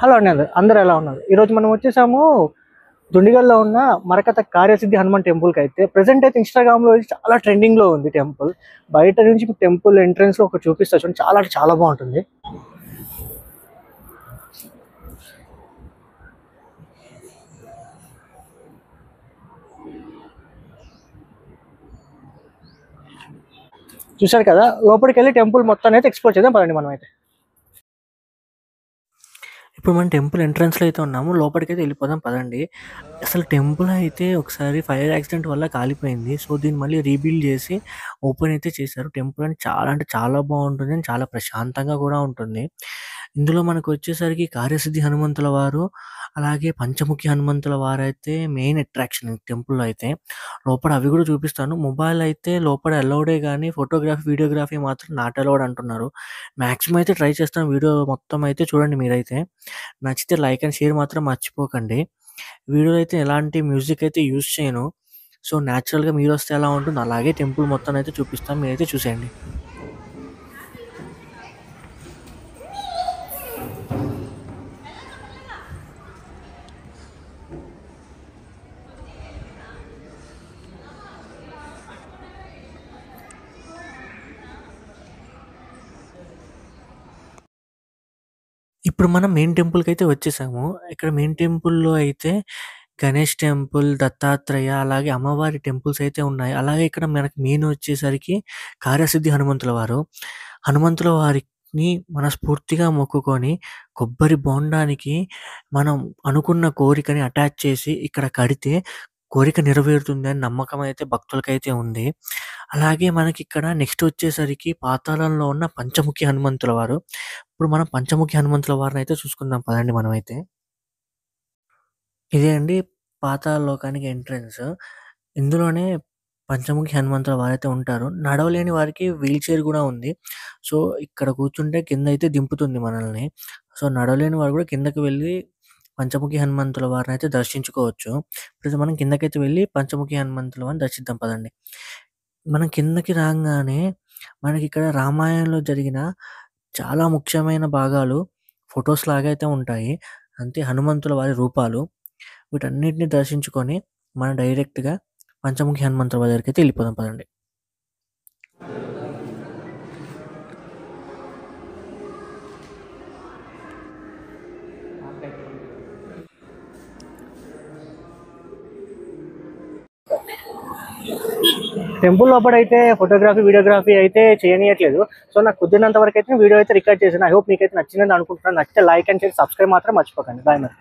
Hello అండి, అందరూ ఎలా ఉన్నారు? ఈరోజు మనం వచ్చేసాము దుండిగల్లో ఉన్న మరకత కార్యసిద్ధి హనుమాన్ టెంపుల్కి. అయితే ప్రెసెంట్ అయితే ఇన్స్టాగ్రామ్లో చాలా ట్రెండింగ్లో ఉంది టెంపుల్. బయట నుంచి టెంపుల్ ఎంట్రన్స్లో ఒక చూపిస్తా చూడండి, చాలా చాలా బాగుంటుంది. చూశారు కదా, లోపలికి వెళ్ళి టెంపుల్ మొత్తాన్ని అయితే ఎక్స్ప్లోర్ చేద్దాం పదండి మనం అయితే. ఇప్పుడు మనం టెంపుల్ ఎంట్రన్స్లో అయితే ఉన్నాము, లోపలికి అయితే వెళ్ళిపోదాం పదండి. అసలు టెంపుల్ అయితే ఒకసారి ఫైర్ యాక్సిడెంట్ వల్ల కాలిపోయింది. సో దీన్ని మళ్ళీ రీబిల్డ్ చేసి ఓపెన్ అయితే చేశారు. టెంపుల్ అంటే చాలా బాగుంటుంది అండ్ చాలా ప్రశాంతంగా కూడా ఉంటుంది. ఇందులో మనకు వచ్చేసరికి కార్యసిద్ధి హనుమంతుల వారు, అలాగే పంచముఖి హనుమంతుల వారు అయితే మెయిన్ అట్రాక్షన్ టెంపుల్లో అయితే. లోపల అవి కూడా చూపిస్తాను. మొబైల్ అయితే లోపల అలౌడే కానీ ఫోటోగ్రఫీ వీడియోగ్రఫీ మాత్రం నాట్ అలౌడ్ అంటున్నారు. మ్యాక్సిమం అయితే ట్రై చేస్తాను. వీడియో మొత్తం అయితే చూడండి మీరైతే. నచ్చితే లైక్ అండ్ షేర్ మాత్రం మర్చిపోకండి. వీడియోలో అయితే ఎలాంటి మ్యూజిక్ అయితే యూజ్ చేయను. సో న్యాచురల్గా మీరు వస్తే ఎలా ఉంటుందో అలాగే టెంపుల్ మొత్తం అయితే చూపిస్తాను, మీరైతే చూసేయండి. ఇప్పుడు మనం మెయిన్ టెంపుల్‌కి అయితే వచ్చేసాము. ఇక్కడ మెయిన్ టెంపుల్‌లో అయితే గణేష్ టెంపుల్, దత్తాత్రేయ, అలాగే అమ్మవారి టెంపుల్స్ అయితే ఉన్నాయి. అలాగే ఇక్కడ మనకి మెయిన్ వచ్చేసరికి కార్యసిద్ధి హనుమంతుల వారు. హనుమంతుల వారిని మనస్ఫూర్తిగా మొక్కుకొని కొబ్బరి బోండానికి మనం అనుకున్న కోరికని అటాచ్ చేసి ఇక్కడ కడితే కోరిక నెరవేరుతుంది అని నమ్మకం అయితే భక్తులకైతే ఉంది. అలాగే మనకిక్కడ నెక్స్ట్ వచ్చేసరికి పాతాళంలో ఉన్న పంచముఖి హనుమంతుల వారు. ఇప్పుడు మనం పంచముఖి హనుమంతుల వారినైతే చూసుకుందాం పదండి మనమైతే. ఇదే అండి పాతాళ లోకానికి ఎంట్రన్స్. ఇందులోనే పంచముఖి హనుమంతుల వారైతే ఉంటారు. నడవలేని వారికి వీల్ చైర్ గూడా ఉంది. సో, ఇక్కడ కూర్చుంటే కిందయితే దింపుతుంది మనల్ని. సో, నడవలేని వారు కూడా కిందకి వెళ్లి పంచముఖి హనుమంతుల వారినైతే దర్శించుకోవచ్చు. ఇప్పుడు మనం కిందకైతే వెళ్లి పంచముఖి హనుమంతుల వారిని దర్శిద్దాం పదండి. మనం కిందకి రాంగానే మనకిక్కడ రామాయణంలో జరిగిన చాలా ముఖ్యమైన భాగాలు ఫోటోస్ లాగా అయితే ఉంటాయి. అంతే హనుమంతుల వారి రూపాలు. వీటన్నిటిని దర్శించుకొని మనం డైరెక్ట్‌గా పంచముఖి హనుమంతుల వారి దగ్గరికైతే ఎళ్ళిపోదాం పదండి. టెంపుల్ లోపలైతే ఫోటోగ్రఫీ, వీడియోగ్రఫీ అయితే చేయనీయట్లేదు. సో నాకు కుదిరినంత వరకు అయితే వీడియో అయితే రికార్డ్ చేశాను. ఐ హోప్ మీకైతే నచ్చిందని అనుకుంటున్నాను. నచ్చితే లైక్ అండ్ షేర్, సబ్స్క్రైబ్ మాత్రం మర్చిపోకండి. బాయ్ మరి.